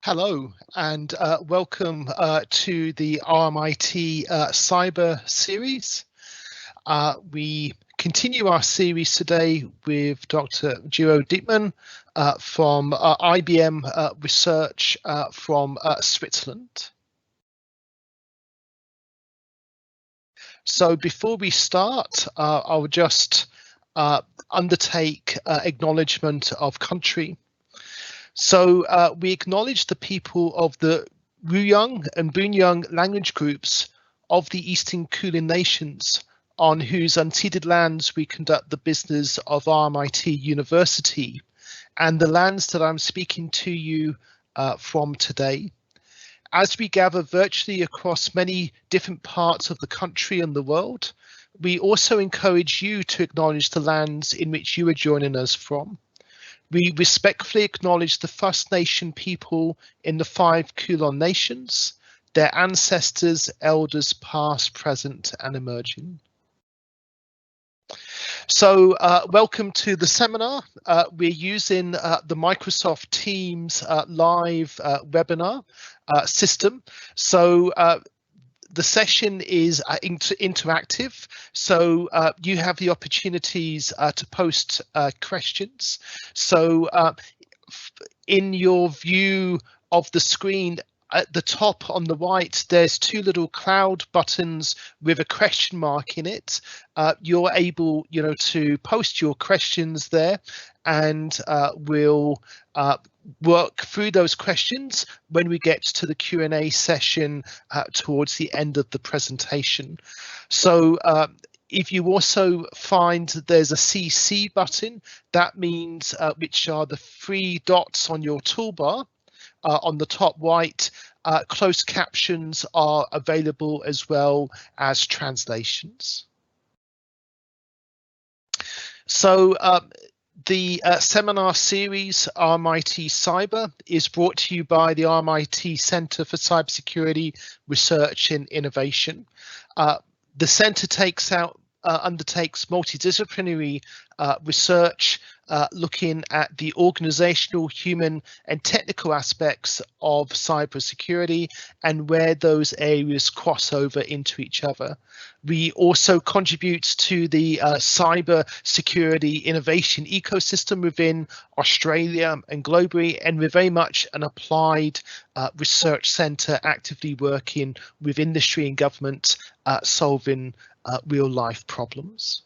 Hello and welcome to the RMIT Cyber series. We continue our series today with Dr. Gero Dittmann from IBM Research from Switzerland. So before we start, I'll just undertake acknowledgement of country. So we acknowledge the people of the Wuyang and Bunyang language groups of the Eastern Kulin Nations, on whose unceded lands we conduct the business of RMIT University, and the lands that I'm speaking to you from today. As we gather virtually across many different parts of the country and the world, we also encourage you to acknowledge the lands in which you are joining us from. We respectfully acknowledge the First Nation people in the 5 Kulin nations, their ancestors, elders past, present and emerging. So welcome to the seminar. We're using the Microsoft Teams live webinar system. So the session is interactive, so you have the opportunities to post questions. So in your view of the screen, at the top on the right, there's 2 little cloud buttons with a question mark in it. You're able, to post your questions there, and we'll work through those questions when we get to the Q&A session towards the end of the presentation. So if you also find there's a CC button, that means which are the 3 dots on your toolbar on the top right. Closed captions are available as well as translations. So the seminar series RMIT Cyber is brought to you by the RMIT Centre for Cybersecurity Research and Innovation. The centre undertakes multidisciplinary research looking at the organizational, human and technical aspects of cybersecurity and where those areas cross over into each other. We also contribute to the cyber security innovation ecosystem within Australia and globally, and we're very much an applied research centre actively working with industry and government solving real life problems.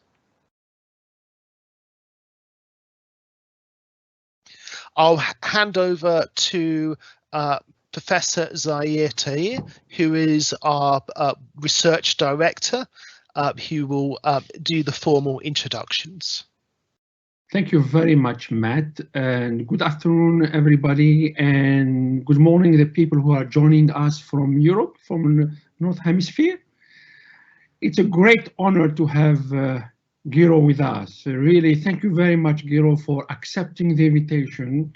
I'll hand over to Professor Zahir Tahir, who is our research director, who will do the formal introductions. Thank you very much, Matt, and good afternoon, everybody, and good morning, the people who are joining us from Europe, from the North Hemisphere. It's a great honor to have Gero with us. Really, thank you very much, Gero, for accepting the invitation.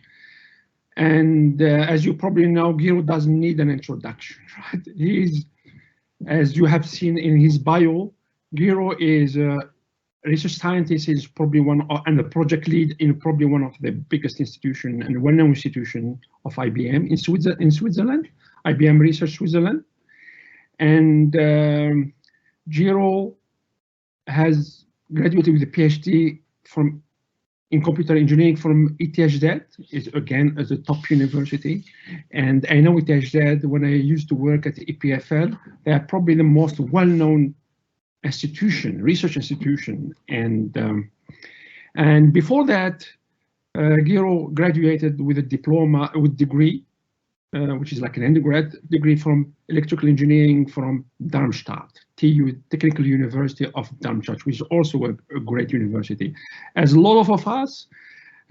And as you probably know, Gero doesn't need an introduction, right? He's, as you have seen in his bio, Gero is a research scientist, is probably and a project lead in probably one of the biggest institution and well-known institution of IBM in Switzerland, IBM Research Switzerland. And Gero has graduated with a Ph.D. in computer engineering from ETH Zurich, is again as a top university. And I know ETH Zurich, when I used to work at the EPFL, they are probably the most well-known institution, research institution. And before that, Gero graduated with a diploma, with degree, which is like an undergrad degree from electrical engineering from Darmstadt, TU Technical University of Darmstadt, which is also a great university. As a lot of us,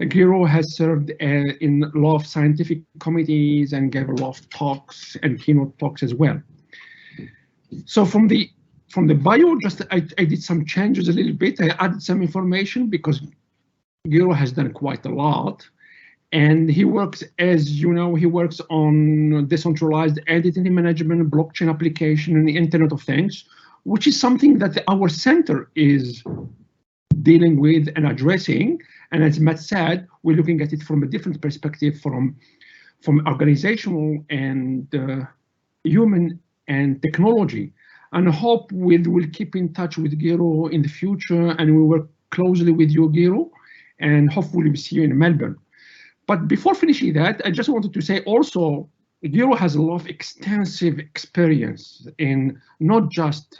Gero has served in a lot of scientific committees and gave a lot of talks and keynote talks as well. So from the bio, I did some changes a little bit. I added some information because Gero has done quite a lot. And he works, as you know, he works on decentralized entity management, blockchain application, and the Internet of Things, which is something that our center is dealing with and addressing. And as Matt said, we're looking at it from a different perspective, from from organizational and human and technology. And I hope we'll keep in touch with Gero in the future, and we work closely with you, Gero, and hopefully we'll see you in Melbourne. But before finishing that, I just wanted to say also, Gero has a lot of extensive experience in not just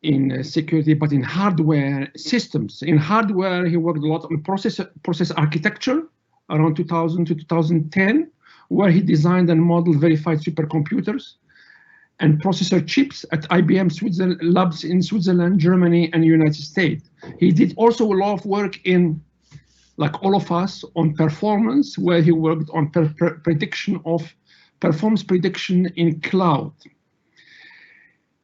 in security, but in hardware systems. In hardware, he worked a lot on process architecture around 2000 to 2010, where he designed and modeled verified supercomputers and processor chips at IBM labs in Switzerland, Germany, and the United States. He did also a lot of work in, like all of us, on performance, where he worked on performance prediction in cloud.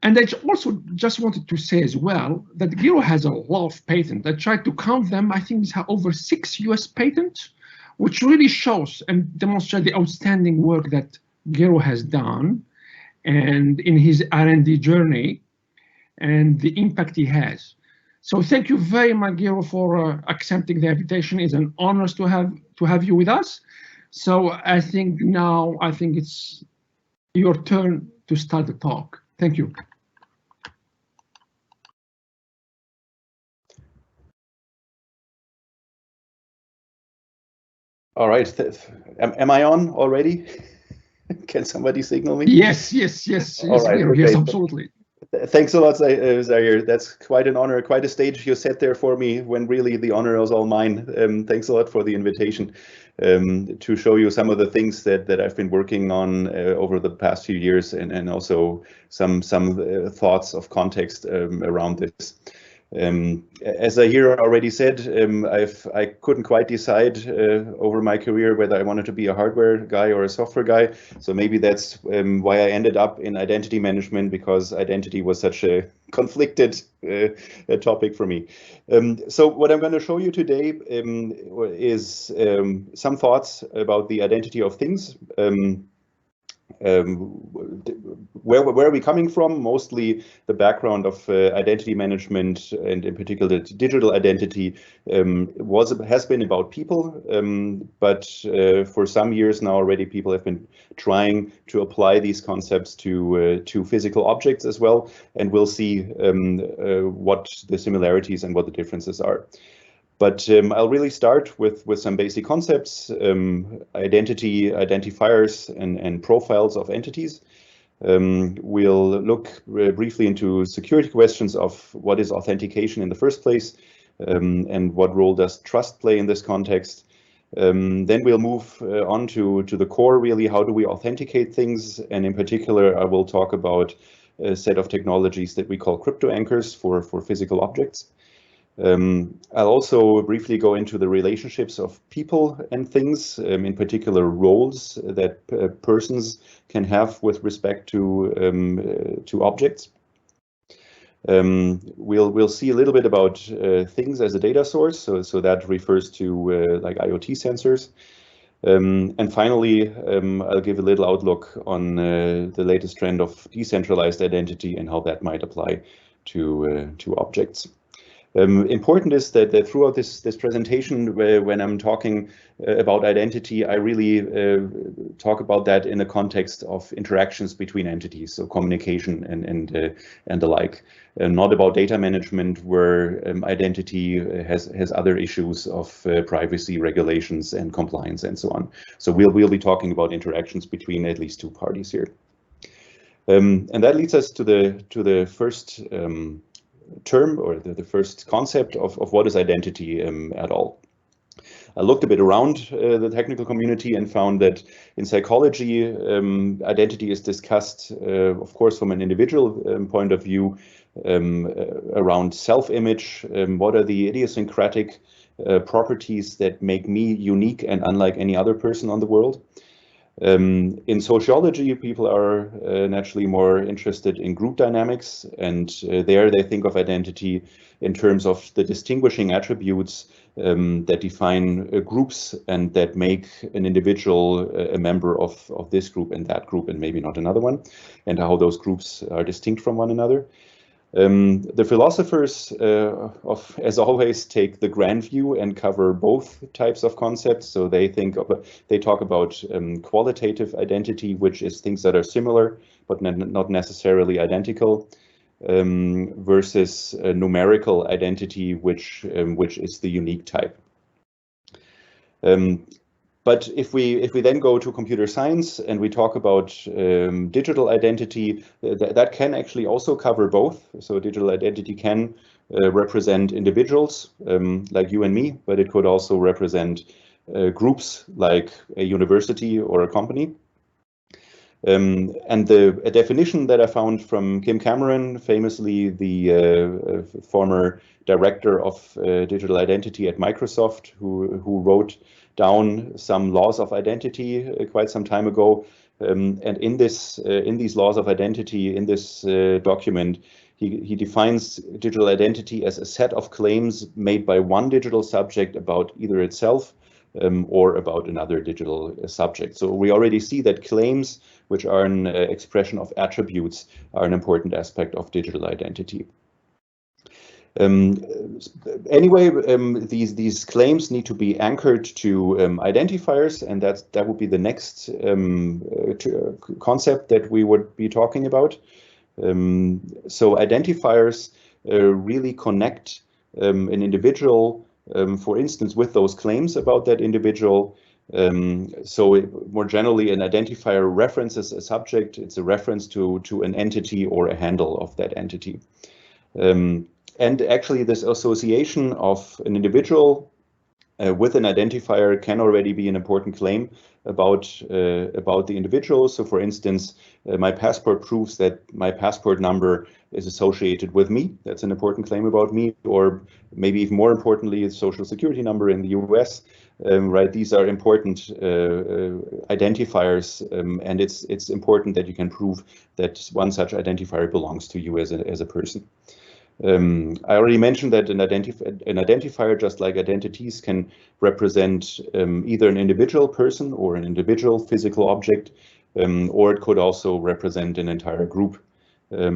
And I also just wanted to say as well that Gero has a lot of patents. I tried to count them. I think he's over 6 US patents, which really shows and demonstrates the outstanding work that Gero has done and in his R&D journey and the impact he has. So thank you very much, Gero, for accepting the invitation. It's an honor to have you with us. So I think now it's your turn to start the talk. Thank you. All right. Am I on already? Can somebody signal me? Yes, All right, Gero, yes, absolutely. Thanks a lot, Zaire. That's quite an honor, quite a stage you set there for me when really the honor was all mine. Thanks a lot for the invitation to show you some of the things that I've been working on over the past few years, and also some thoughts of context around this. As Zaire already said, I couldn't quite decide over my career whether I wanted to be a hardware guy or a software guy. So maybe that's why I ended up in identity management, because identity was such a conflicted topic for me. So what I'm going to show you today is some thoughts about the identity of things. Where are we coming from? Mostly the background of identity management, and in particular digital identity, has been about people, but for some years now already people have been trying to apply these concepts to physical objects as well, and we'll see what the similarities and what the differences are. But I'll really start with some basic concepts, identity, identifiers, and profiles of entities. We'll look briefly into security questions of what is authentication in the first place, and what role does trust play in this context. Then we'll move on to the core, really, how do we authenticate things? And in particular, I will talk about a set of technologies that we call crypto anchors for physical objects. I'll also briefly go into the relationships of people and things, in particular roles that persons can have with respect to objects. We'll see a little bit about things as a data source, so that refers to like IoT sensors. And finally, I'll give a little outlook on the latest trend of decentralized identity and how that might apply to objects. Important is that throughout this presentation, when I'm talking about identity, I really talk about that in the context of interactions between entities, so communication and the like, not about data management, where identity has other issues of privacy regulations and compliance and so on. So we'll be talking about interactions between at least two parties here, and that leads us to the first term, or the first concept of what is identity at all. I looked a bit around the technical community and found that in psychology, identity is discussed, of course, from an individual point of view, around self-image. What are the idiosyncratic properties that make me unique and unlike any other person on the world? In sociology, people are naturally more interested in group dynamics, and there they think of identity in terms of the distinguishing attributes that define groups and that make an individual a member of this group and that group and maybe not another one, and how those groups are distinct from one another. The philosophers, as always, take the grand view and cover both types of concepts. So they talk about qualitative identity, which is things that are similar but not necessarily identical, versus numerical identity, which is the unique type. But if we then go to computer science and we talk about digital identity, that can actually also cover both. So digital identity can represent individuals like you and me, but it could also represent groups like a university or a company. And a definition that I found from Kim Cameron, famously the former director of digital identity at Microsoft, who wrote down some laws of identity quite some time ago. And in these laws of identity, in this document, he defines digital identity as a set of claims made by one digital subject about either itself or about another digital subject. So we already see that claims, which are an expression of attributes, are an important aspect of digital identity. Anyway, these claims need to be anchored to identifiers, and that would be the next concept that we would be talking about. So identifiers really connect an individual, for instance, with those claims about that individual. So more generally, an identifier references a subject. It's a reference to an entity or a handle of that entity. And actually, this association of an individual with an identifier can already be an important claim about the individual. So, for instance, my passport proves that my passport number is associated with me. That's an important claim about me. Or maybe even more importantly, a social security number in the US. Right? These are important identifiers, and it's important that you can prove that one such identifier belongs to you as a person. I already mentioned that an identifier, just like identities, can represent either an individual person or an individual physical object, or it could also represent an entire group. I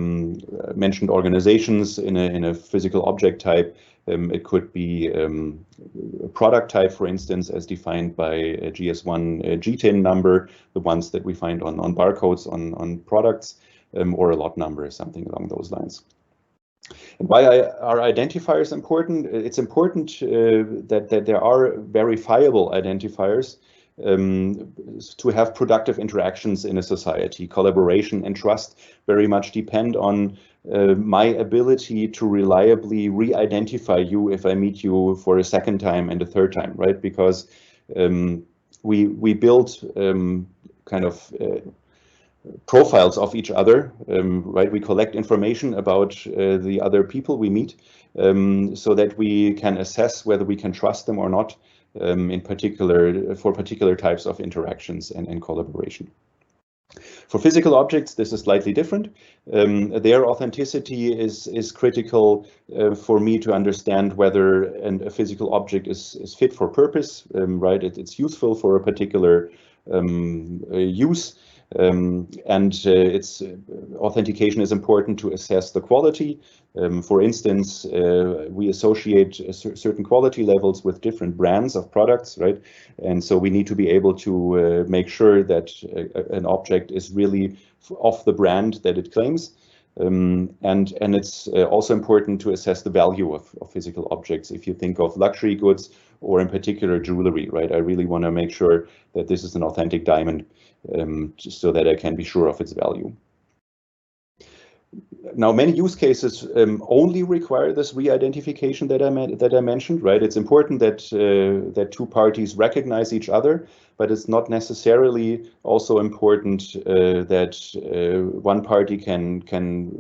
mentioned organizations in a physical object type. It could be a product type, for instance, as defined by a GS1 GTIN number, the ones that we find on barcodes on products, or a lot number, something along those lines. And why are identifiers important? It's important that there are verifiable identifiers to have productive interactions in a society. Collaboration and trust very much depend on my ability to reliably re-identify you if I meet you for a second time and a third time, right? Because we build kind of profiles of each other, right? We collect information about the other people we meet, so that we can assess whether we can trust them or not, in particular for particular types of interactions and collaboration. For physical objects, this is slightly different. Their authenticity is critical for me to understand whether a physical object is fit for purpose, right? It's useful for a particular use. Its authentication is important to assess the quality. For instance, we associate certain quality levels with different brands of products, right? And so we need to be able to make sure that an object is really of the brand that it claims. And it's also important to assess the value of physical objects. If you think of luxury goods or in particular jewelry, right? I really want to make sure that this is an authentic diamond, just so that I can be sure of its value. Now, many use cases only require this re-identification that I mentioned, right? It's important that that two parties recognize each other, but it's not necessarily also important that one party can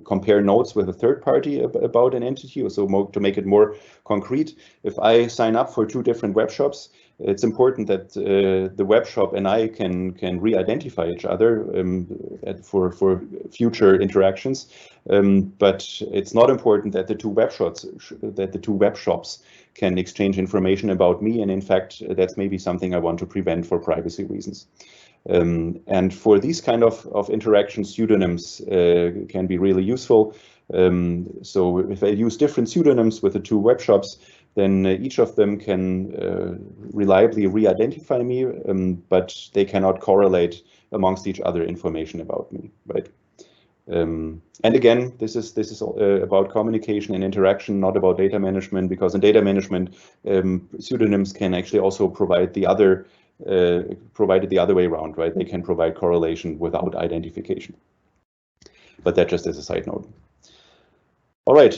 compare notes with a third party about an entity. So to make it more concrete, if I sign up for two different web shops, it's important that the web shop and I can re-identify each other for future interactions. But it's not important that the two web shops can exchange information about me. And in fact, that's maybe something I want to prevent for privacy reasons. And for these kind of interactions, pseudonyms can be really useful. So if I use different pseudonyms with the two web shops, then each of them can reliably re-identify me, but they cannot correlate amongst each other information about me, right? And again, this is about communication and interaction, not about data management, because in data management, pseudonyms can actually also provide the other, provided the other way around, right? They can provide correlation without identification. But that just as a side note. All right,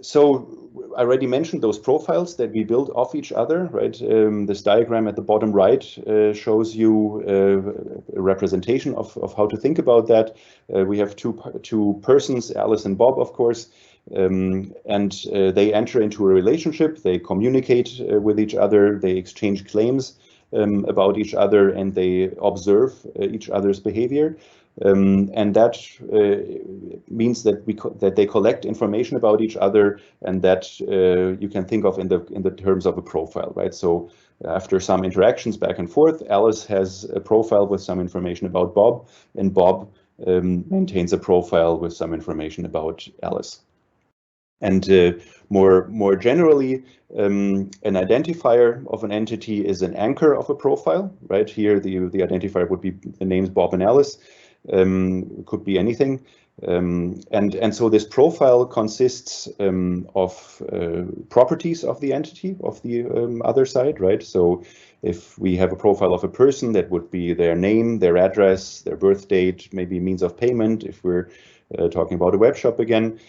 so I already mentioned those profiles that we build off each other, right? This diagram at the bottom right shows you a representation of how to think about that. We have two persons, Alice and Bob, of course, and they enter into a relationship, they communicate with each other, they exchange claims about each other, and they observe each other's behavior. And that means that they collect information about each other, and that you can think of in the terms of a profile, right? So after some interactions back and forth, Alice has a profile with some information about Bob, and Bob maintains a profile with some information about Alice. And more generally, an identifier of an entity is an anchor of a profile, right? Here, the identifier would be the names Bob and Alice. Could be anything, and so this profile consists of properties of the entity of the other side, right? So if we have a profile of a person, that would be their name, their address, their birth date, maybe means of payment, if we're talking about a web shop again.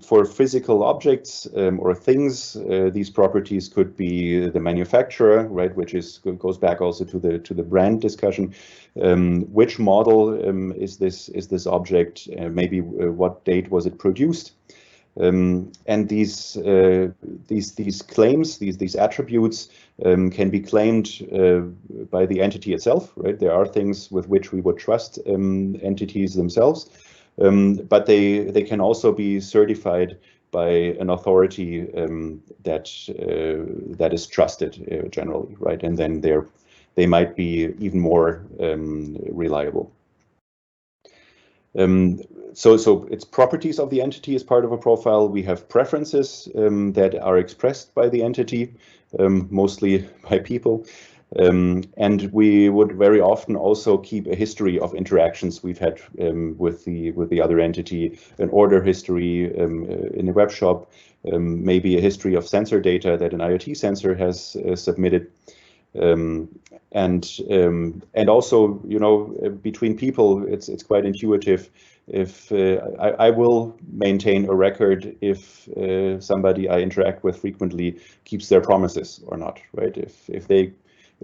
For physical objects or things, these properties could be the manufacturer, right, which goes back also to the brand discussion. Which model is this object? Maybe what date was it produced? And these claims, these attributes, can be claimed by the entity itself, right? There are things with which we would trust entities themselves. But they can also be certified by an authority that is trusted generally, right? And then they might be even more reliable. So it's properties of the entity as part of a profile. We have preferences that are expressed by the entity, mostly by people. And we would very often also keep a history of interactions we've had with the other entity, an order history in a web shop, maybe a history of sensor data that an IoT sensor has submitted. And also, you know, between people, it's quite intuitive. If I will maintain a record if somebody I interact with frequently keeps their promises or not, right?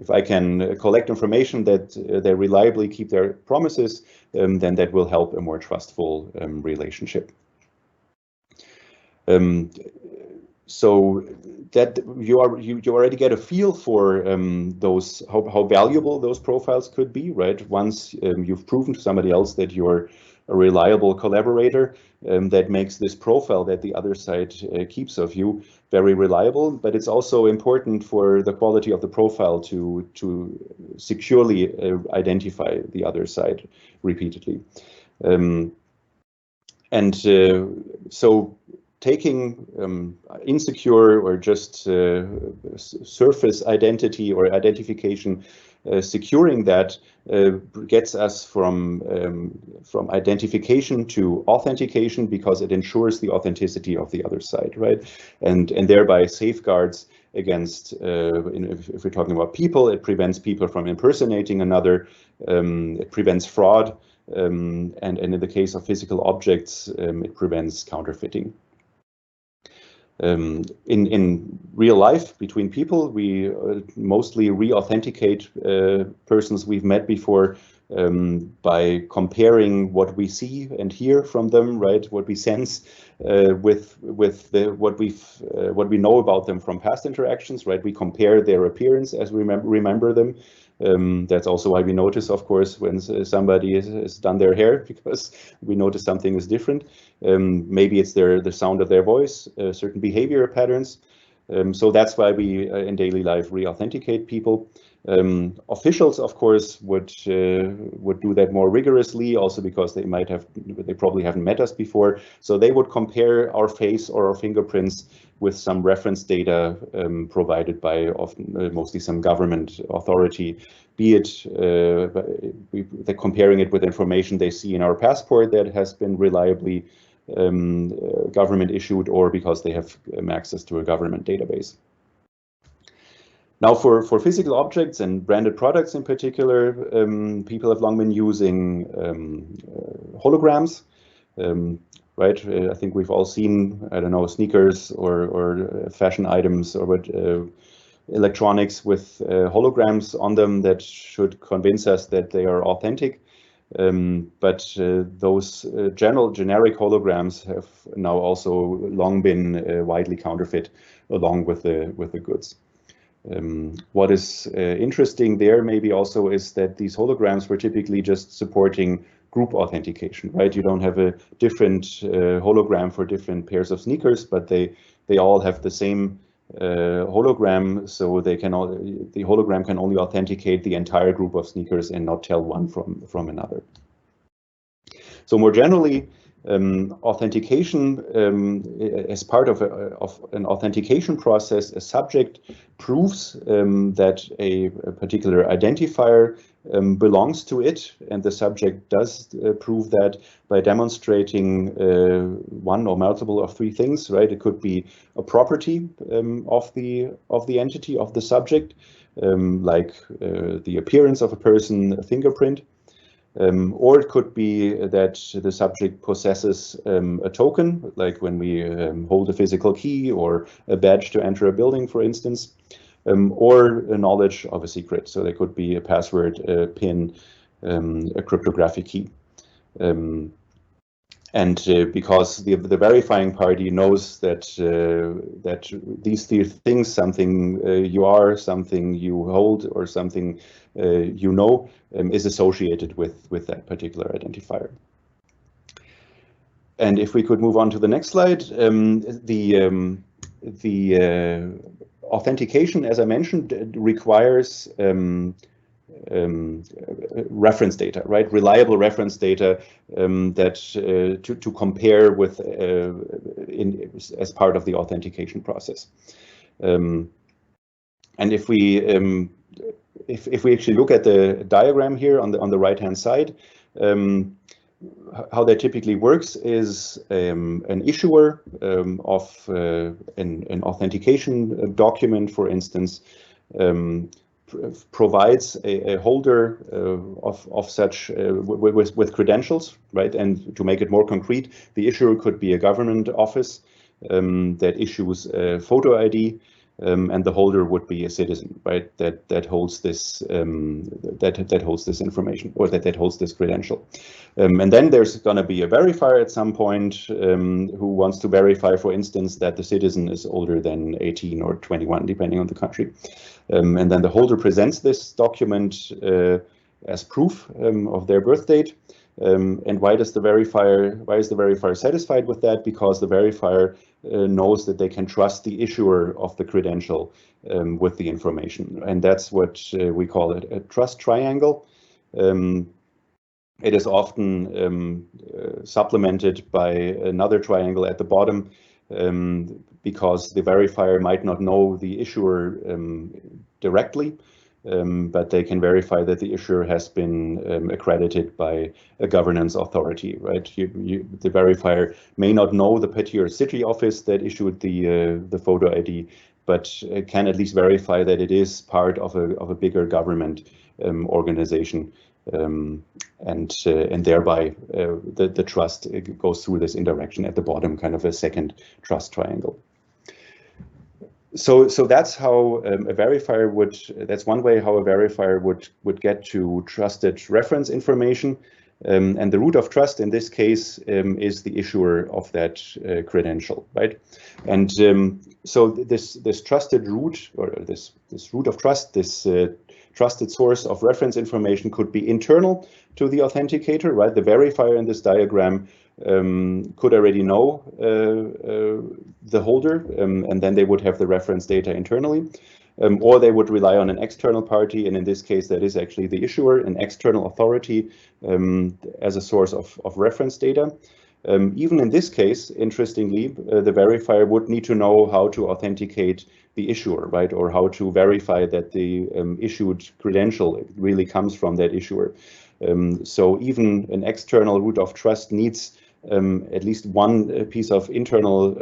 If I can collect information that they reliably keep their promises, then that will help a more trustful relationship. So that you already get a feel for those how valuable those profiles could be, right? Once you've proven to somebody else that you're a reliable collaborator, that makes this profile that the other side keeps of you very reliable. But it's also important for the quality of the profile to securely identify the other side repeatedly. So taking insecure or just surface identity or identification, securing that gets us from identification to authentication, because it ensures the authenticity of the other side, right? And thereby safeguards against, if we're talking about people, it prevents people from impersonating another, it prevents fraud, and in the case of physical objects, it prevents counterfeiting. In real life, between people, we mostly re-authenticate persons we've met before by comparing what we see and hear from them, right? What we sense with what we know about them from past interactions, right? We compare their appearance as we remember them. That's also why we notice, of course, when somebody has done their hair, because we notice something is different. Maybe it's the sound of their voice, certain behavior patterns. So that's why we in daily life re-authenticate people. Officials, of course, would do that more rigorously, also because they probably haven't met us before. So they would compare our face or our fingerprints with some reference data provided by mostly some government authority, be it they're comparing it with information they see in our passport that has been reliably government issued, or because they have access to a government database. Now, for physical objects and branded products in particular, people have long been using holograms, right? I think we've all seen, I don't know, sneakers or fashion items or what, electronics with holograms on them that should convince us that they are authentic. But those generic holograms have now also long been widely counterfeit along with the goods. What is interesting there maybe also is that these holograms were typically just supporting group authentication, right? You don't have a different hologram for different pairs of sneakers, but they all have the same hologram, so the hologram can only authenticate the entire group of sneakers and not tell one from another. So more generally, authentication, as part of an authentication process, a subject proves that a particular identifier belongs to it, and the subject does prove that by demonstrating one or multiple of three things, right? It could be a property of the entity of the subject, like the appearance of a person, a fingerprint. Or it could be that the subject possesses a token, like when we hold a physical key or a badge to enter a building, for instance, or a knowledge of a secret. So there could be a password, a PIN, a cryptographic key. And because the verifying party knows that these three things, something you are, something you hold, or something you know, is associated with that particular identifier. And if we could move on to the next slide, the authentication, as I mentioned, requires reference data, right? Reliable reference data that to compare with as part of the authentication process. And if we actually look at the diagram here on the right hand side, how that typically works is an issuer of an authentication document, for instance, provides a holder of such with credentials, right? And to make it more concrete, the issuer could be a government office that issues a photo ID, and the holder would be a citizen, right? That holds this that holds this information, or that holds this credential. And then there's going to be a verifier at some point who wants to verify, for instance, that the citizen is older than 18 or 21, depending on the country. And then the holder presents this document as proof of their birth date. And why is the verifier satisfied with that? Because the verifier knows that they can trust the issuer of the credential with the information. And that's what we call it, a trust triangle. It is often supplemented by another triangle at the bottom, because the verifier might not know the issuer directly, but they can verify that the issuer has been accredited by a governance authority, right? The verifier may not know the particular city office that issued the photo ID, but can at least verify that it is part of a bigger government organization, and thereby the trust goes through this indirection at the bottom, kind of a second trust triangle. So that's how a verifier would. That's one way how a verifier would get to trusted reference information, and the root of trust in this case is the issuer of that credential, right? And so this trusted root, or this root of trust, this trusted source of reference information could be internal to the authenticator, right? The verifier in this diagram could already know the holder, and then they would have the reference data internally. Or they would rely on an external party, and in this case, that is actually the issuer, an external authority as a source of reference data. Even in this case, interestingly, the verifier would need to know how to authenticate the issuer, right, or how to verify that the issued credential really comes from that issuer. So even an external root of trust needs at least one piece of internal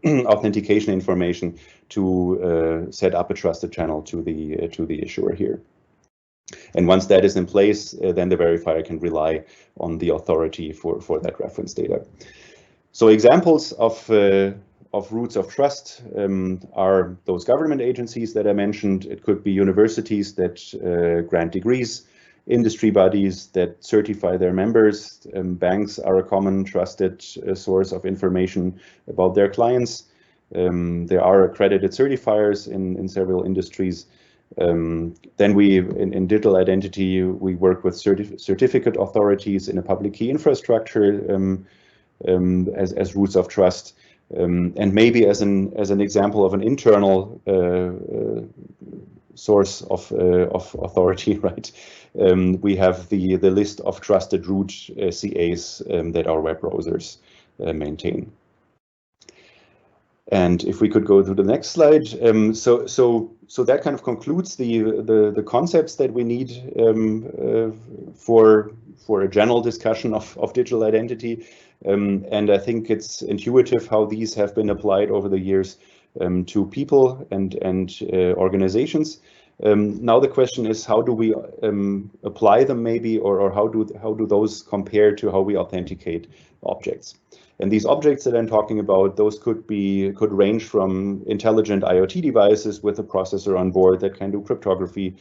authentication information to set up a trusted channel to the issuer here. And once that is in place, then the verifier can rely on the authority for that reference data. So examples of roots of trust are those government agencies that I mentioned. It could be universities that grant degrees, industry bodies that certify their members. Banks are a common trusted source of information about their clients. There are accredited certifiers in several industries. Then we, in digital identity, we work with certificate authorities in a public key infrastructure as roots of trust. And maybe as an example of an internal source of authority, right? We have the list of trusted root CAs that our web browsers maintain. And if we could go to the next slide, so that kind of concludes the concepts that we need for a general discussion of digital identity. And I think it's intuitive how these have been applied over the years to people and organizations. Now the question is, how do we apply them maybe, or how do those compare to how we authenticate objects? And these objects that I'm talking about, those could range from intelligent IoT devices with a processor on board that can do cryptography,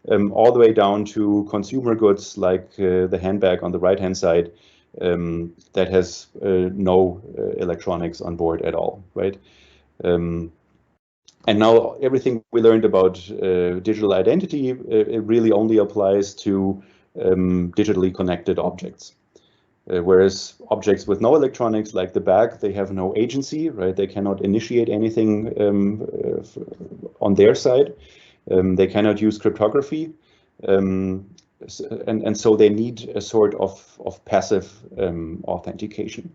all the way down to consumer goods like the handbag on the right-hand side that has no electronics on board at all, right? And now everything we learned about digital identity, it really only applies to digitally connected objects. Whereas objects with no electronics, like the bag, they have no agency, right? They cannot initiate anything on their side. They cannot use cryptography. And so they need a sort of passive authentication.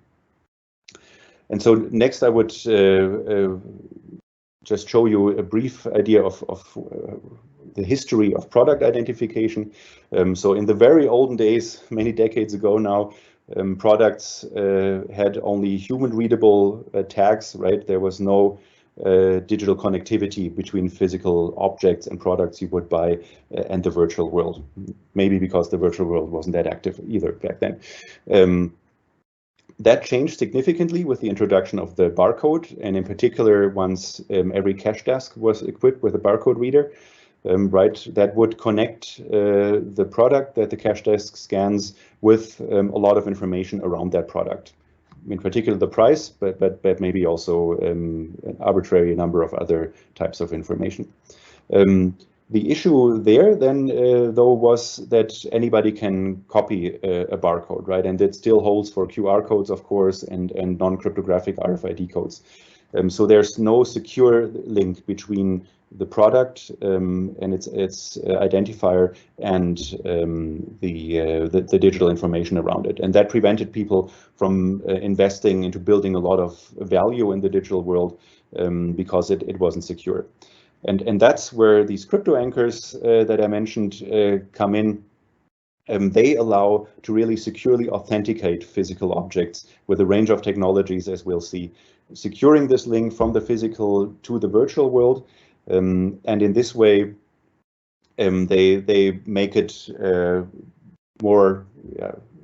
And so next I would just show you a brief idea of the history of product identification. So in the very olden days, many decades ago now, products had only human readable tags, right? There was no digital connectivity between physical objects and products you would buy and the virtual world. Maybe because the virtual world wasn't that active either back then. That changed significantly with the introduction of the barcode, and in particular, once every cash desk was equipped with a barcode reader, right, that would connect the product that the cash desk scans with a lot of information around that product. In particular, the price, but maybe also an arbitrary number of other types of information. The issue there then, though, was that anybody can copy a barcode, right? And it still holds for QR codes, of course, and non-cryptographic RFID codes. So there's no secure link between the product and its identifier and the digital information around it. And that prevented people from investing into building a lot of value in the digital world because it wasn't secure. And that's where these crypto anchors that I mentioned come in. They allow to really securely authenticate physical objects with a range of technologies, as we'll see, securing this link from the physical to the virtual world. And in this way, they make it more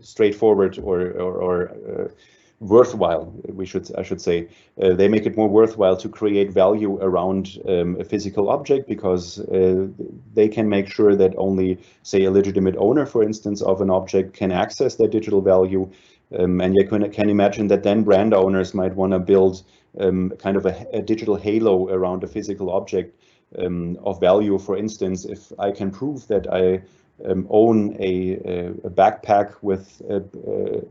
straightforward or worthwhile. I should say, they make it more worthwhile to create value around a physical object because they can make sure that only, say, a legitimate owner, for instance, of an object can access that digital value. And you can imagine that then brand owners might want to build kind of a digital halo around a physical object of value. For instance, if I can prove that I own a backpack with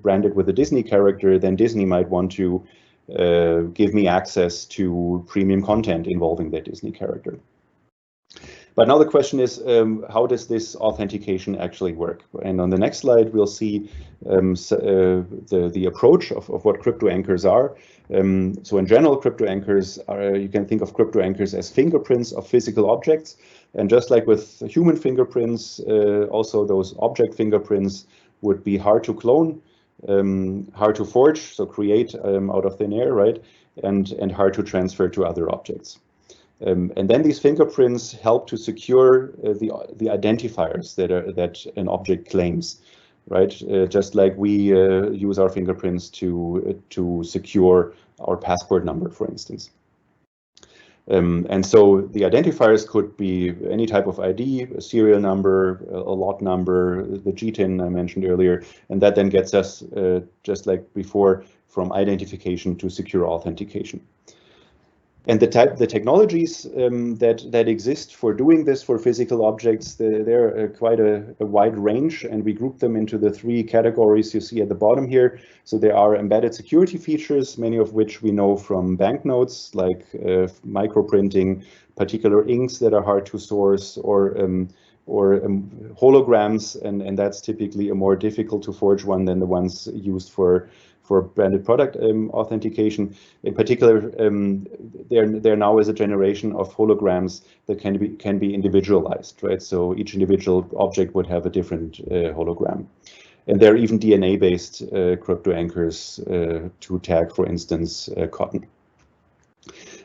branded with a Disney character, then Disney might want to give me access to premium content involving that Disney character. But now the question is, how does this authentication actually work? And on the next slide, we'll see the approach of what crypto anchors are. So in general, crypto anchors are, you can think of crypto anchors as fingerprints of physical objects. And just like with human fingerprints, also those object fingerprints would be hard to clone, hard to forge, so create out of thin air, right? And hard to transfer to other objects. And then these fingerprints help to secure the identifiers that an object claims, right? Just like we use our fingerprints to secure our passport number, for instance. And so the identifiers could be any type of ID, a serial number, a lot number, the GTIN I mentioned earlier, and that then gets us, just like before, from identification to secure authentication. And the technologies that exist for doing this for physical objects, they're quite a wide range, and we group them into the three categories you see at the bottom here. So there are embedded security features, many of which we know from banknotes, like microprinting, particular inks that are hard to source, or holograms, and that's typically a more difficult to forge one than the ones used for branded product authentication. In particular, there now is a generation of holograms that can be individualized, right? So each individual object would have a different hologram. And there are even DNA-based crypto anchors to tag, for instance, cotton.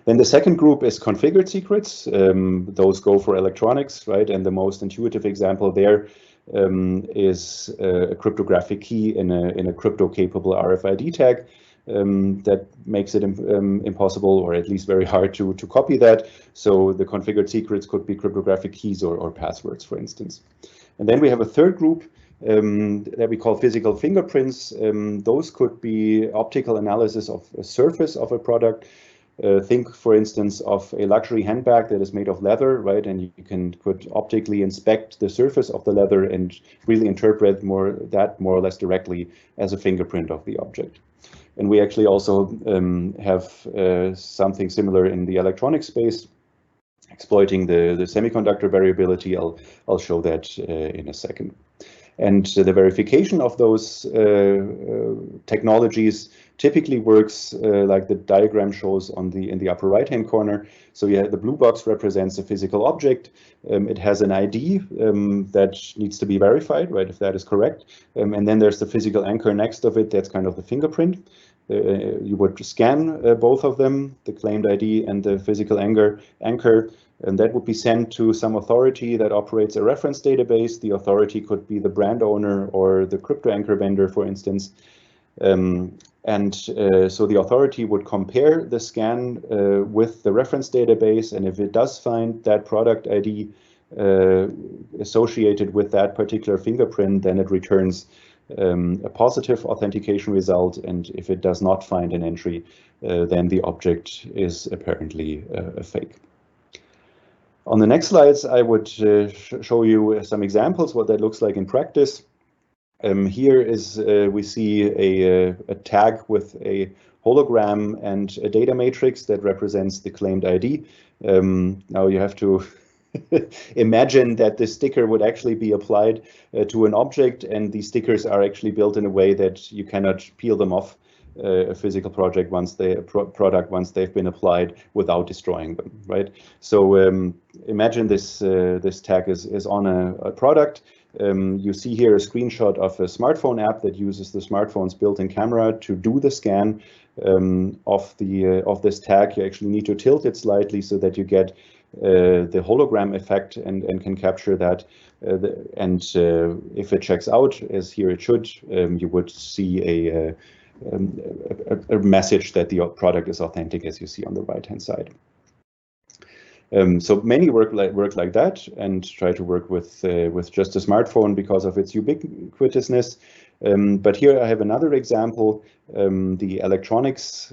Then the second group is configured secrets. Those go for electronics, right? And the most intuitive example there is a cryptographic key in a crypto-capable RFID tag that makes it impossible, or at least very hard, to copy that. So the configured secrets could be cryptographic keys or passwords, for instance. And then we have a third group that we call physical fingerprints. Those could be optical analysis of a surface of a product. Think, for instance, of a luxury handbag that is made of leather, right? And you could optically inspect the surface of the leather and really interpret that more or less directly as a fingerprint of the object. And we actually also have something similar in the electronic space, exploiting the semiconductor variability. I'll show that in a second. And the verification of those technologies typically works like the diagram shows in the upper right-hand corner. So the blue box represents a physical object. It has an ID that needs to be verified, right, if that is correct. And then there's the physical anchor next of it. That's kind of the fingerprint. You would scan both of them, the claimed ID and the physical anchor, and that would be sent to some authority that operates a reference database. The authority could be the brand owner or the crypto anchor vendor, for instance. So the authority would compare the scan with the reference database, and if it does find that product ID associated with that particular fingerprint, then it returns a positive authentication result, and if it does not find an entry, then the object is apparently a fake. On the next slides, I would show you some examples what that looks like in practice. Here is we see a tag with a hologram and a data matrix that represents the claimed ID. Now you have to imagine that this sticker would actually be applied to an object, and these stickers are actually built in a way that you cannot peel them off a physical product once they've been applied without destroying them, right? So imagine this tag is on a product. You see here a screenshot of a smartphone app that uses the smartphone's built-in camera to do the scan of this tag. You actually need to tilt it slightly so that you get the hologram effect and can capture that. If it checks out, as here it should, you would see a message that the product is authentic, as you see on the right-hand side. So many work like that and try to work with just a smartphone because of its ubiquitousness. But here I have another example, the electronics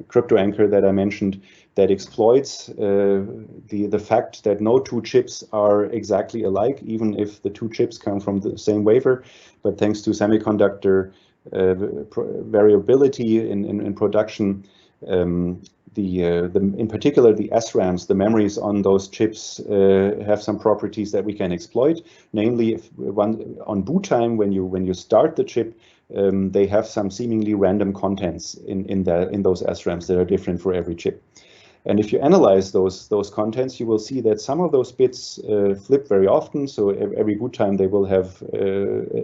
crypto anchor that I mentioned, that exploits the fact that no two chips are exactly alike, even if the two chips come from the same wafer. But thanks to semiconductor variability in production, in particular the SRAMs, the memories on those chips, have some properties that we can exploit. Namely, if on boot time, when you start the chip, they have some seemingly random contents in those SRAMs that are different for every chip. And if you analyze those contents, you will see that some of those bits flip very often. So every boot time they will have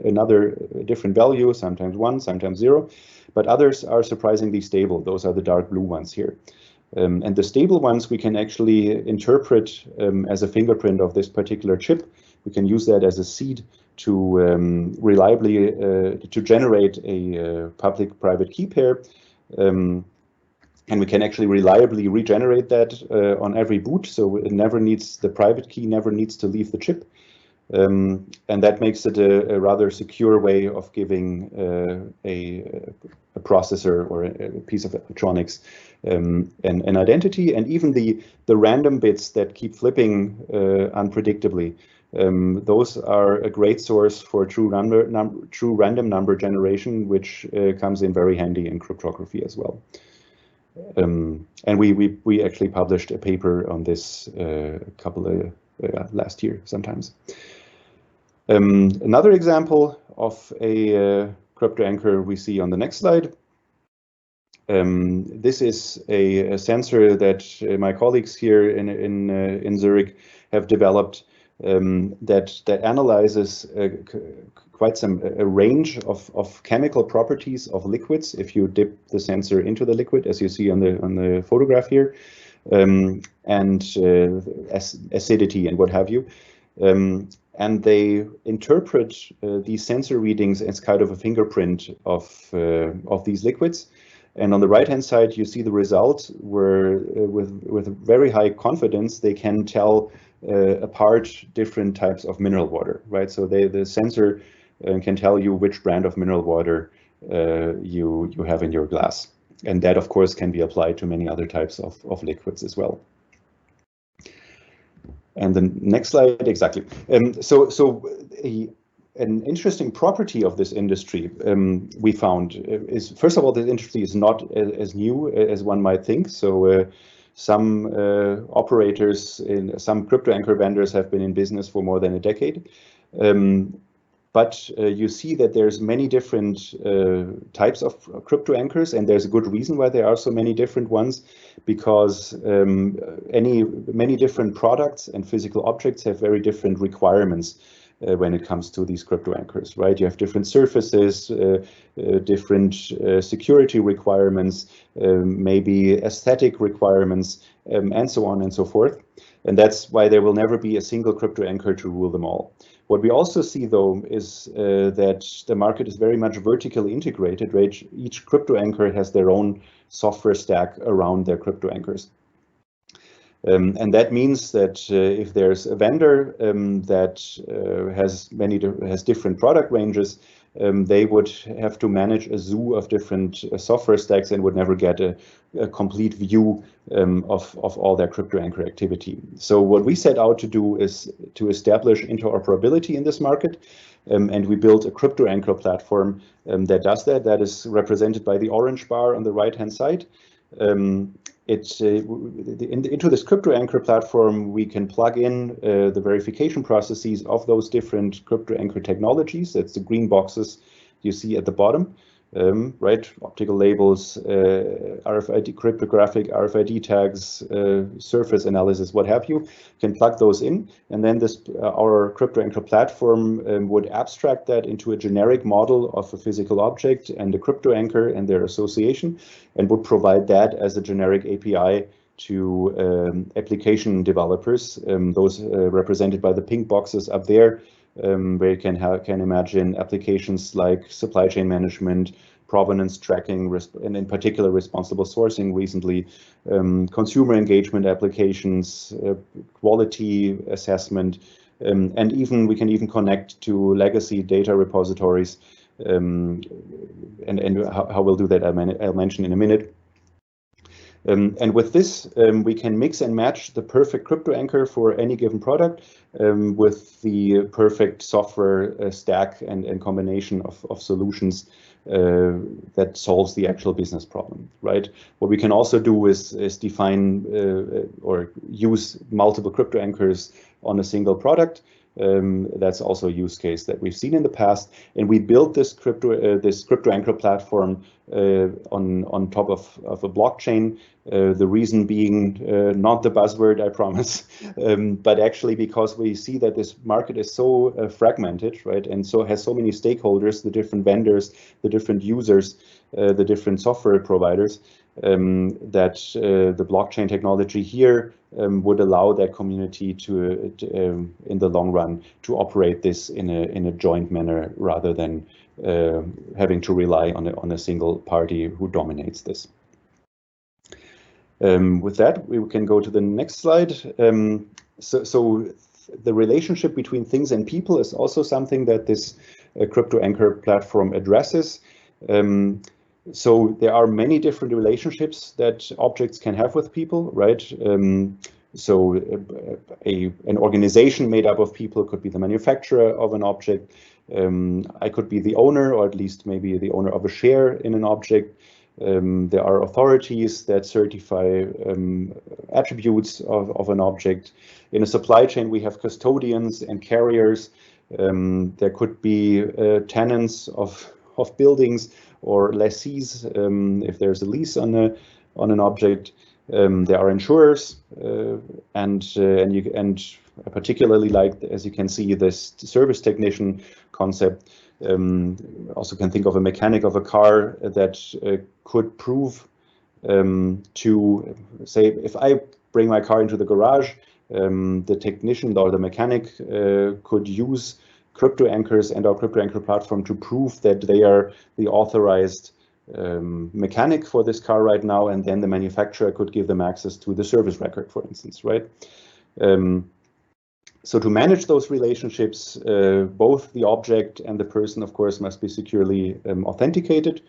another different value, sometimes 1, sometimes 0. But others are surprisingly stable. Those are the dark blue ones here. And the stable ones we can actually interpret as a fingerprint of this particular chip. We can use that as a seed to reliably to generate a public-private key pair. And we can actually reliably regenerate that on every boot. So it never needs, the private key never needs to leave the chip. And that makes it a rather secure way of giving a processor or a piece of electronics an identity. And even the random bits that keep flipping unpredictably, those are a great source for true random number generation, which comes in very handy in cryptography as well. And we actually published a paper on this last year sometimes. Another example of a crypto anchor we see on the next slide. This is a sensor that my colleagues here in Zurich have developed that analyzes quite a range of chemical properties of liquids if you dip the sensor into the liquid, as you see on the photograph here, and acidity and what have you. And they interpret these sensor readings as kind of a fingerprint of these liquids. And on the right-hand side, you see the result where, with very high confidence, they can tell apart different types of mineral water, right? So the sensor can tell you which brand of mineral water you have in your glass. And that, of course, can be applied to many other types of liquids as well. And the next slide, exactly. An interesting property of this industry we found is, first of all, this industry is not as new as one might think. So some operators, some crypto anchor vendors have been in business for more than a decade. But you see that there's many different types of crypto anchors, and there's a good reason why there are so many different ones, because many different products and physical objects have very different requirements when it comes to these crypto anchors, right? You have different surfaces, different security requirements, maybe aesthetic requirements, and so on and so forth. And that's why there will never be a single crypto anchor to rule them all. What we also see, though, is that the market is very much vertically integrated, right? Each crypto anchor has their own software stack around their crypto anchors. And that means that if there's a vendor that has different product ranges, they would have to manage a zoo of different software stacks and would never get a complete view of all their crypto anchor activity. So what we set out to do is to establish interoperability in this market, and we built a crypto anchor platform that does that. That is represented by the orange bar on the right-hand side. Into this crypto anchor platform, we can plug in the verification processes of those different crypto anchor technologies. That's the green boxes you see at the bottom, right? Optical labels, RFID, cryptographic RFID tags, surface analysis, what have you. Can plug those in, and then our crypto anchor platform would abstract that into a generic model of a physical object and a crypto anchor and their association, and would provide that as a generic API to application developers, those represented by the pink boxes up there, where you can imagine applications like supply chain management, provenance tracking, and in particular responsible sourcing recently, consumer engagement applications, quality assessment, and we can even connect to legacy data repositories and how we'll do that I'll mention in a minute. And with this, we can mix and match the perfect crypto anchor for any given product with the perfect software stack and combination of solutions that solves the actual business problem, right? What we can also do is define or use multiple crypto anchors on a single product. That's also a use case that we've seen in the past, and we built this crypto anchor platform on top of a blockchain. The reason being not the buzzword, I promise, but actually because we see that this market is so fragmented, right, and so has so many stakeholders, the different vendors, the different users, the different software providers, that the blockchain technology here would allow that community to in the long run, to operate this in a joint manner rather than having to rely on a single party who dominates this. With that, we can go to the next slide. So the relationship between things and people is also something that this crypto anchor platform addresses. So there are many different relationships that objects can have with people, right? So an organization made up of people could be the manufacturer of an object. I could be the owner, or at least maybe the owner of a share in an object. There are authorities that certify attributes of an object. In a supply chain, we have custodians and carriers. There could be tenants of buildings or lessees if there's a lease on an object. There are insurers, and I particularly like, as you can see, this service technician concept. Also can think of a mechanic of a car that could prove to say, if I bring my car into the garage, the technician or the mechanic could use crypto anchors and our crypto anchor platform to prove that they are the authorized mechanic for this car right now, and then the manufacturer could give them access to the service record, for instance, right? So to manage those relationships, both the object and the person, of course, must be securely authenticated,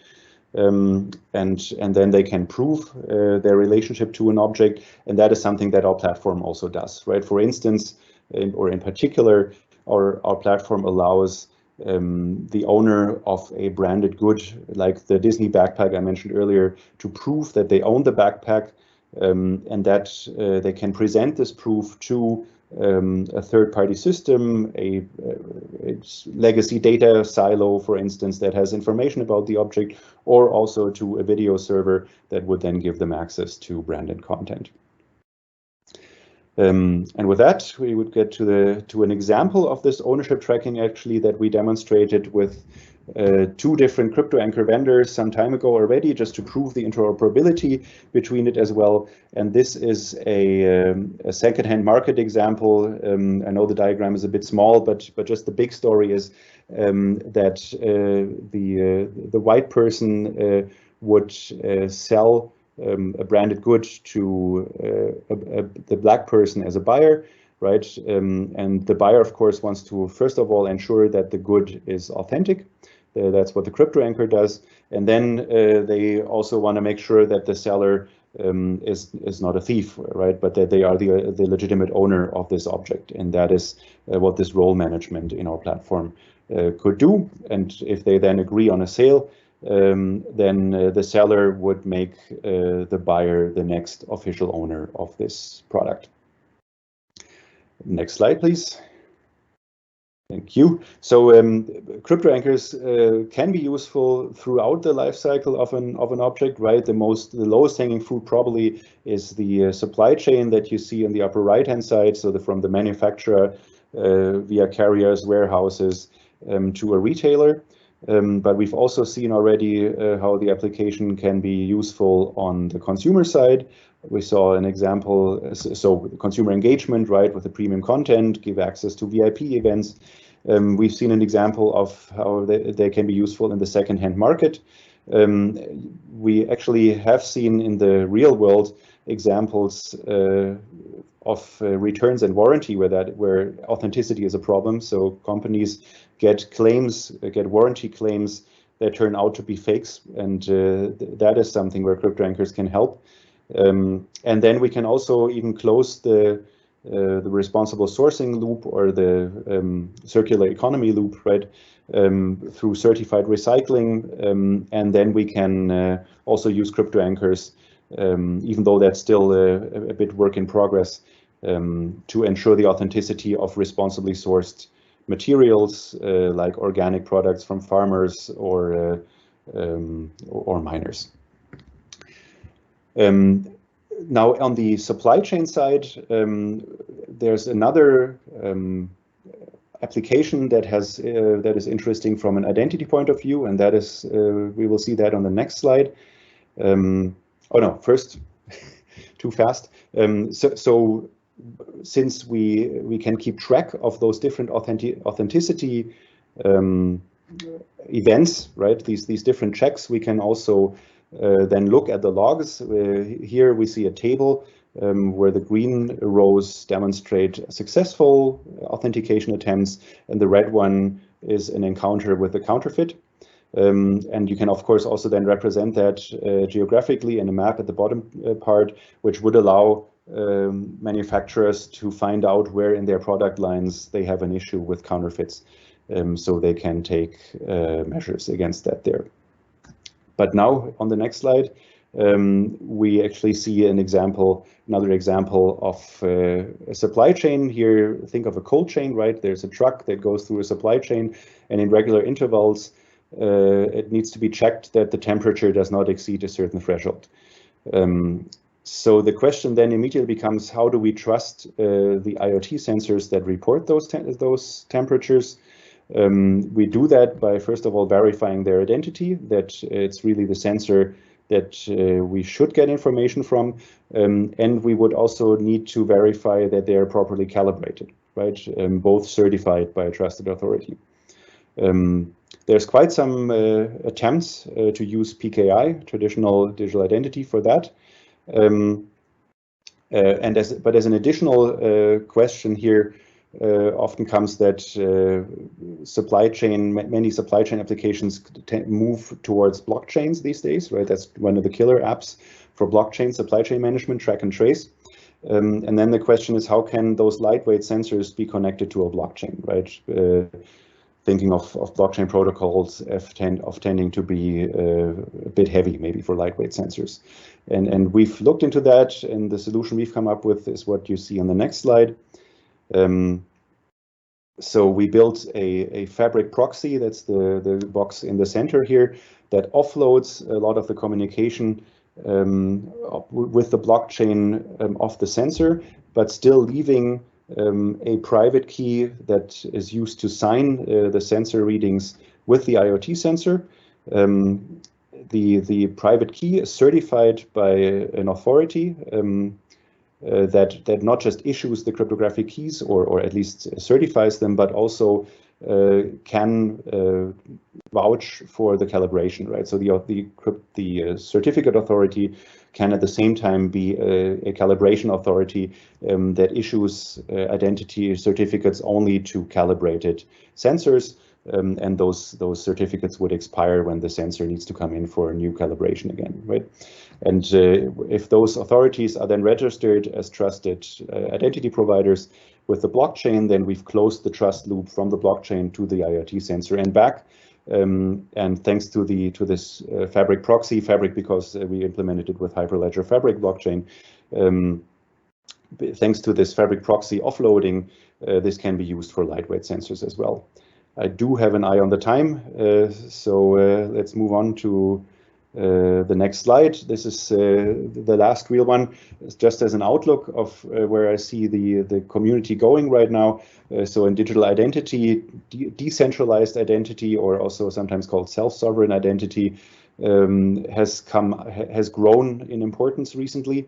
and then they can prove their relationship to an object, and that is something that our platform also does, right? For instance, in particular, our platform allows the owner of a branded good, like the Disney backpack I mentioned earlier, to prove that they own the backpack, and that they can present this proof to a third-party system, a legacy data silo, for instance, that has information about the object, or also to a video server that would then give them access to branded content. And with that, we would get to an example of this ownership tracking, actually, that we demonstrated with two different crypto anchor vendors some time ago already, just to prove the interoperability between it as well. And this is a second-hand market example. I know the diagram is a bit small, but just the big story is that the white person would sell a branded good to the black person as a buyer, right? And the buyer, of course, wants to, first of all, ensure that the good is authentic. That's what the crypto anchor does. And then they also want to make sure that the seller is not a thief, right? But that they are the legitimate owner of this object. And that is what this role management in our platform could do. And if they then agree on a sale, then the seller would make the buyer the next official owner of this product. Next slide, please. Thank you. So crypto anchors can be useful throughout the life cycle of an object, right? The lowest hanging fruit probably is the supply chain that you see on the upper right hand side. So from the manufacturer via carriers, warehouses to a retailer. But we've also seen already how the application can be useful on the consumer side. We saw an example, so consumer engagement, right, with the premium content, give access to VIP events. We've seen an example of how they can be useful in the second-hand market. We actually have seen in the real world examples returns and warranty where authenticity is a problem. So companies get warranty claims that turn out to be fakes, and that is something where crypto anchors can help. And then we can also even close the responsible sourcing loop or the circular economy loop, right, through certified recycling, and then we can also use crypto anchors, even though that's still a bit work in progress, to ensure the authenticity of responsibly sourced materials like organic products from farmers or miners. Now on the supply chain side, there's another application that is interesting from an identity point of view, and that is we will see that on the next slide. Oh no, first, too fast. So since we can keep track of those different authenticity events, right? These different checks, we can also then look at the logs. Here we see a table where the green rows demonstrate successful authentication attempts, and the red one is an encounter with a counterfeit. And you can, of course, also then represent that geographically in a map at the bottom part, which would allow manufacturers to find out where in their product lines they have an issue with counterfeits, so they can take measures against that there. But now on the next slide, we actually see another example of a supply chain. Here, think of a cold chain, right? There's a truck that goes through a supply chain, and in regular intervals, it needs to be checked that the temperature does not exceed a certain threshold. So the question then immediately becomes, how do we trust the IoT sensors that report those temperatures? We do that by, first of all, verifying their identity, that it's really the sensor that we should get information from. And we would also need to verify that they are properly calibrated, right? Both certified by a trusted authority. There's quite some attempts to use PKI, traditional digital identity, for that. But as an additional question here, often comes that many supply chain applications move towards blockchains these days, right? That's one of the killer apps for blockchain supply chain management, track and trace. And then the question is, how can those lightweight sensors be connected to a blockchain, right? Thinking of blockchain protocols tending to be a bit heavy, maybe, for lightweight sensors. And we've looked into that, and the solution we've come up with is what you see on the next slide. So we built a fabric proxy, that's the box in the center here, that offloads a lot of the communication with the blockchain of the sensor, but still leaving a private key that is used to sign the sensor readings with the IoT sensor. The private key is certified by an authority that not just issues the cryptographic keys or at least certifies them, but also can vouch for the calibration, right? So the certificate authority can at the same time be a calibration authority that issues identity certificates only to calibrated sensors, and those certificates would expire when the sensor needs to come in for a new calibration again, right? And if those authorities are then registered as trusted identity providers with the blockchain, then we've closed the trust loop from the blockchain to the IoT sensor and back. And thanks to this Fabric proxy, because we implemented it with Hyperledger Fabric blockchain, thanks to this Fabric proxy offloading, this can be used for lightweight sensors as well. I do have an eye on the time, so let's move on to the next slide. This is the last real one, just as an outlook of where I see the community going right now. So in digital identity, decentralized identity, or also sometimes called self-sovereign identity, has grown in importance recently.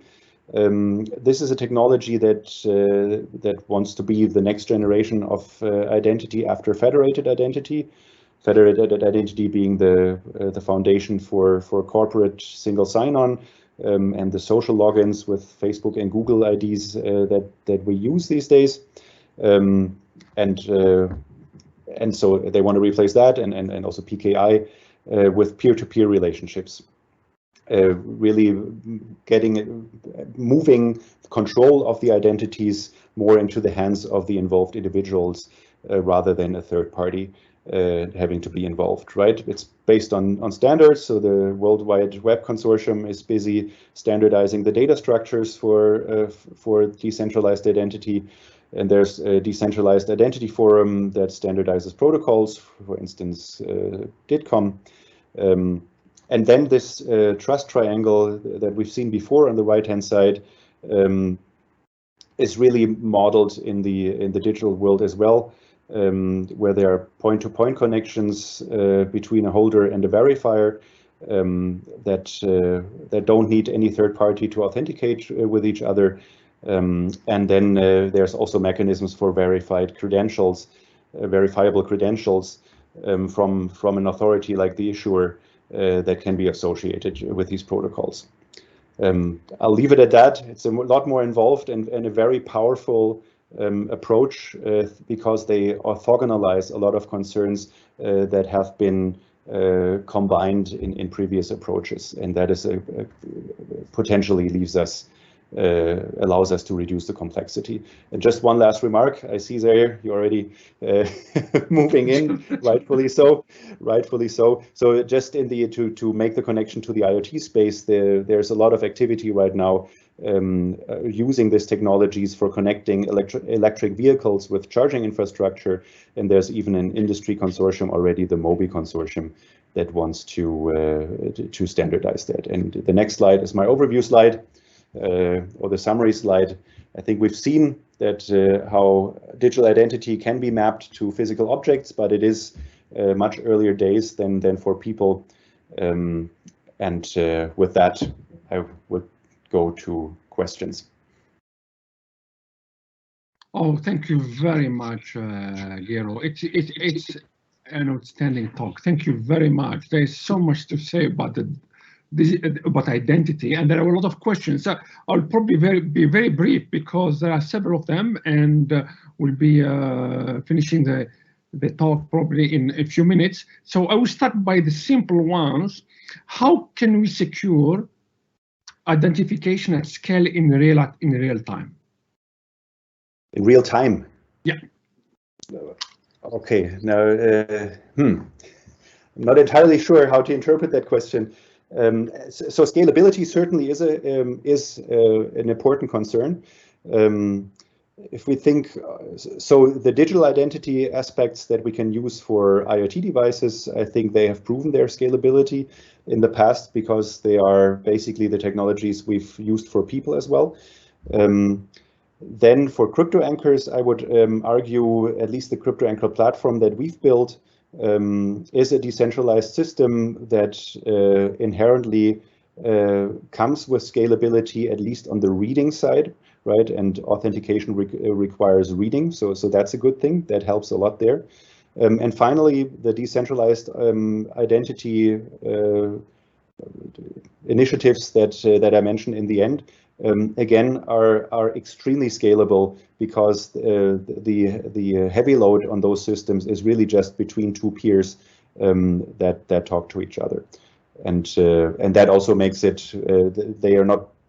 This is a technology that wants to be the next generation of identity after federated identity. Federated identity being the foundation for corporate single sign-on, and the social logins with Facebook and Google IDs that we use these days. And so they want to replace that and also PKI with peer-to-peer relationships. Really moving control of the identities more into the hands of the involved individuals rather than a third party having to be involved, right? It's based on standards. So the World Web Consortium is busy standardizing the data structures for decentralized identity. And there's a decentralized identity forum that standardizes protocols, for instance, DITCOM. And then this trust triangle that we've seen before on the right-hand side is really modeled in the digital world as well, where there are point-to-point connections between a holder and a verifier that don't need any third party to authenticate with each other. And then there's also mechanisms for verified credentials, verifiable credentials from an authority like the issuer that can be associated with these protocols. I'll leave it at that. It's a lot more involved and a very powerful approach because they orthogonalize a lot of concerns that have been combined in previous approaches, and that is potentially allows us to reduce the complexity. And just one last remark. I see there you're already moving in, rightfully so. So just in to make the connection to the IoT space, there's a lot of activity right now using these technologies for connecting electric vehicles with charging infrastructure. And there's even an industry consortium already, the MOBI consortium, that wants to standardize that. And the next slide is my overview slide. Or the summary slide. I think we've seen that how digital identity can be mapped to physical objects, but it is much earlier days than for people. And with that, I would go to questions. Oh, thank you very much, Gero. It's an outstanding talk. Thank you very much. There's so much to say about about identity, and there are a lot of questions. I'll probably be very brief because there are several of them, and we'll be finishing the talk probably in a few minutes. So I will start by the simple ones. How can we secure identification at scale in real time? In real time? Yeah. Okay. Now, I'm not entirely sure how to interpret that question. So scalability certainly is an important concern. If we think, so the digital identity aspects that we can use for IoT devices, I think they have proven their scalability in the past because they are basically the technologies we've used for people as well. Then for crypto anchors, I would argue at least the crypto anchor platform that we've built is a decentralized system that inherently comes with scalability, at least on the reading side, right? And authentication requires reading, so that's a good thing. That helps a lot there. And finally, the decentralized identity initiatives that I mentioned in the end, again, are extremely scalable because the heavy load on those systems is really just between two peers that talk to each other, and that also makes it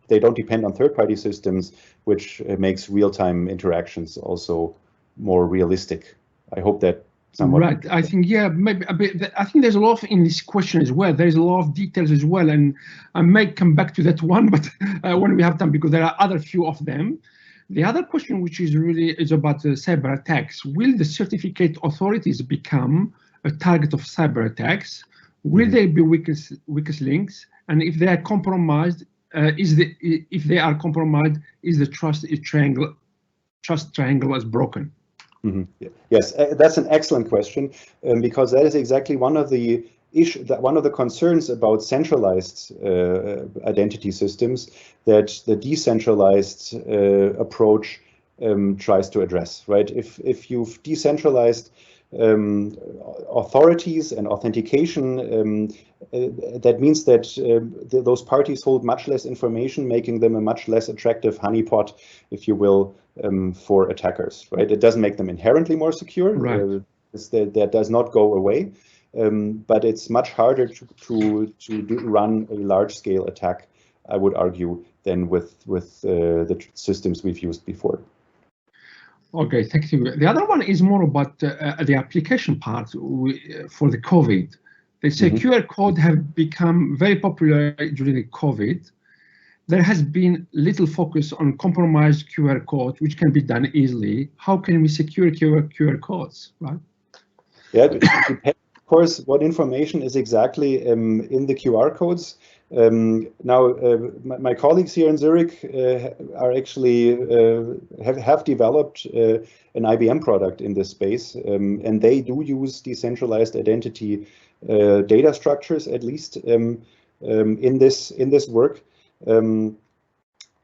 they don't depend on third-party systems, which makes real-time interactions also more realistic. I hope that. Somewhat. Right. I think, yeah, maybe a bit. I think there's a lot in this question as well. There's a lot of details as well, and I may come back to that one, but when we have time, because there are other few of them. The other question, which is about cyber attacks. Will the certificate authorities become a target of cyber attacks? Will they be weakest links? And if they are compromised, is the trust triangle as broken? Mm-hmm. Yes, that's an excellent question, because that is exactly one of the concerns about centralized identity systems that the decentralized approach tries to address. Right? If you've decentralized authorities and authentication, that means that those parties hold much less information, making them a much less attractive honeypot, if you will, for attackers, right? It doesn't make them inherently more secure. Right. That does not go away, but it's much harder to run a large-scale attack, I would argue, than with the systems we've used before. Okay, thank you. The other one is more about the application part for the COVID. They say QR code have become very popular during the COVID. There has been little focus on compromised QR code, which can be done easily. How can we secure QR codes, right? Yeah, it depends, of course, what information is exactly in the QR codes. Now, my colleagues here in Zurich are actually have developed an IBM product in this space, and they do use decentralized identity data structures, at least in this work.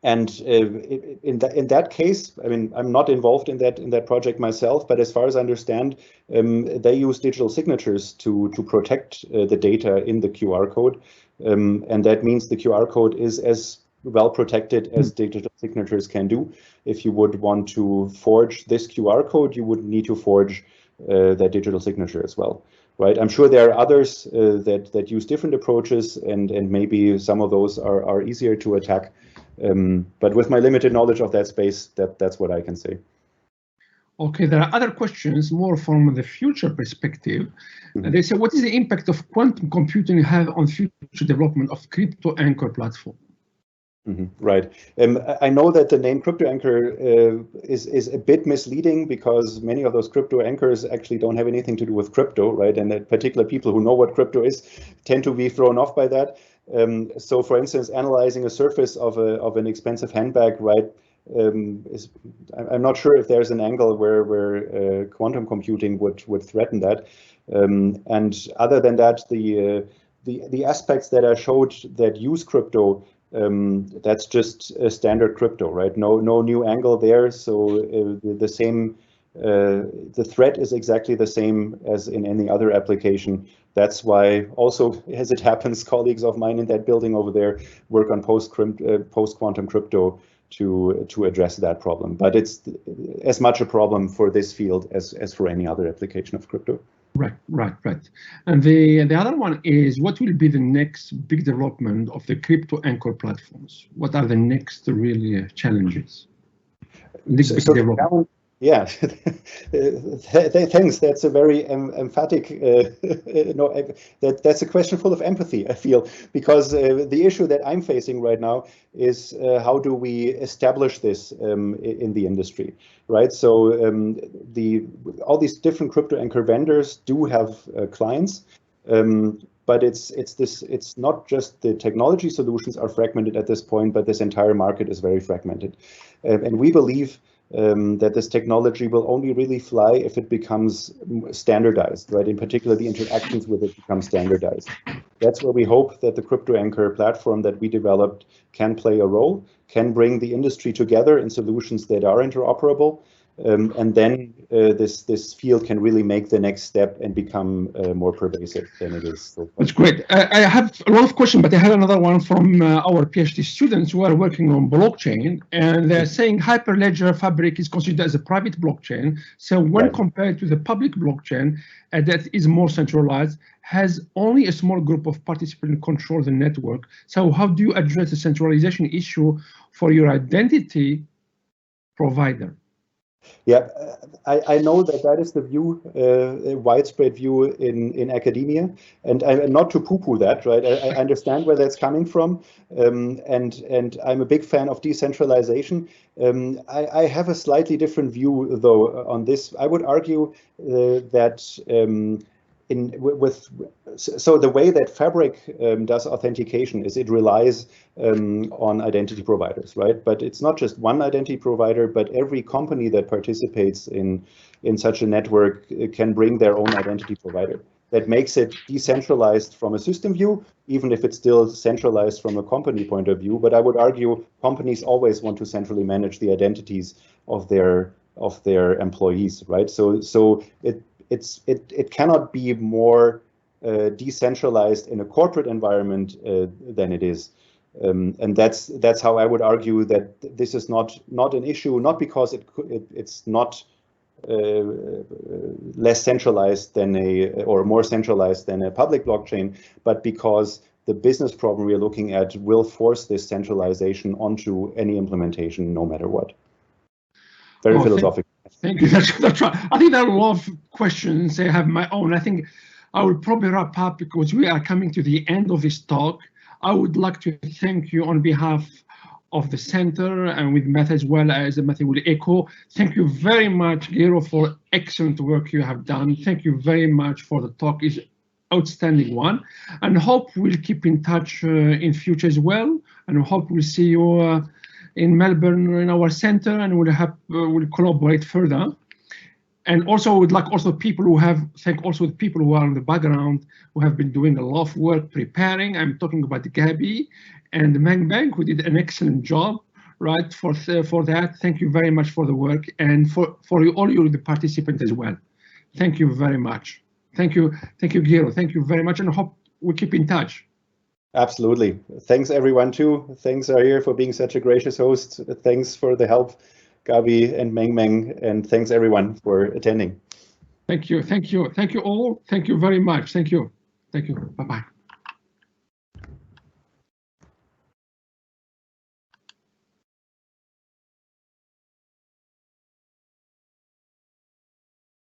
And in that case, I mean, I'm not involved in that project myself, but as far as I understand, they use digital signatures to protect the data in the QR code, and that means the QR code is as well protected as digital signatures can do. If you would want to forge this QR code, you would need to forge that digital signature as well, right? I'm sure there are others that use different approaches, and maybe some of those are easier to attack. But with my limited knowledge of that space, that's what I can say. Okay, there are other questions more from the future perspective. They say, what is the impact of quantum computing have on future development of crypto anchor platform? Right. I know that the name crypto anchor is a bit misleading, because many of those crypto anchors actually don't have anything to do with crypto, right? And that particular people who know what crypto is tend to be thrown off by that. So, for instance, analyzing a surface of an expensive handbag, right? I'm not sure if there's an angle where quantum computing would threaten that. And other than that, the aspects that I showed that use crypto, that's just a standard crypto, right? No new angle there. So the same, the threat is exactly the same as in any other application. That's why also, as it happens, colleagues of mine in that building over there work on post-quantum crypto to address that problem. But it's as much a problem for this field as for any other application of crypto. Right. And the other one is, what will be the next big development of the crypto anchor platforms? What are the next really challenges? Yeah, thanks. That's a very emphatic. That's a question full of empathy, I feel, because the issue that I'm facing right now is how do we establish this in the industry, right? So all these different crypto anchor vendors do have clients, but it's not just the technology solutions are fragmented at this point, but this entire market is very fragmented, and we believe that this technology will only really fly if it becomes standardized, right? In particular, the interactions with it become standardized. That's where we hope that the crypto anchor platform that we developed can play a role, can bring the industry together in solutions that are interoperable, and then this field can really make the next step and become more pervasive than it is so far. That's great. I have a lot of questions, but I have another one from our PhD students who are working on blockchain, and they're saying Hyperledger Fabric is considered as a private blockchain. So when compared to the public blockchain that is more centralized, has only a small group of participants control the network. So how do you address the centralization issue for your identity provider? Yeah, I know that is the view, a widespread view in academia, and not to poo-poo that, right? I understand where that's coming from, and I'm a big fan of decentralization. I have a slightly different view, though, on this. I would argue that so the way that Fabric does authentication is it relies on identity providers, right? But it's not just one identity provider, but every company that participates in such a network can bring their own identity provider. That makes it decentralized from a system view, even if it's still centralized from a company point of view. But I would argue companies always want to centrally manage the identities of their employees, right? So it cannot be more decentralized in a corporate environment than it is. And that's how I would argue that this is not an issue, not because it's not less centralized than or more centralized than a public blockchain, but because the business problem we are looking at will force this centralization onto any implementation, no matter what. Very philosophical. Thank you. That's right. I think there are a lot of questions. I have my own. I think I will probably wrap up because we are coming to the end of this talk. I would like to thank you on behalf of the center and with Matt as well as Matthew will echo. Thank you very much, Gero, for excellent work you have done. Thank you very much for the talk. It's outstanding one, and hope we'll keep in touch in future as well. And hope we'll see you in Melbourne in our center, and we'll collaborate further. And also, I would like also people who have thank also the people who are in the background who have been doing a lot of work preparing. I'm talking about Gabby and Meng Meng, who did an excellent job, right? For that, thank you very much for the work, and for all you the participants as well. Thank you very much. Thank you, Gero. Thank you very much, and I hope we keep in touch. Absolutely. Thanks everyone too. Thanks Ahir for being such a gracious host. Thanks for the help, Gabi and Meng Meng, and thanks everyone for attending. Thank you all. Thank you very much. Thank you. Bye-bye.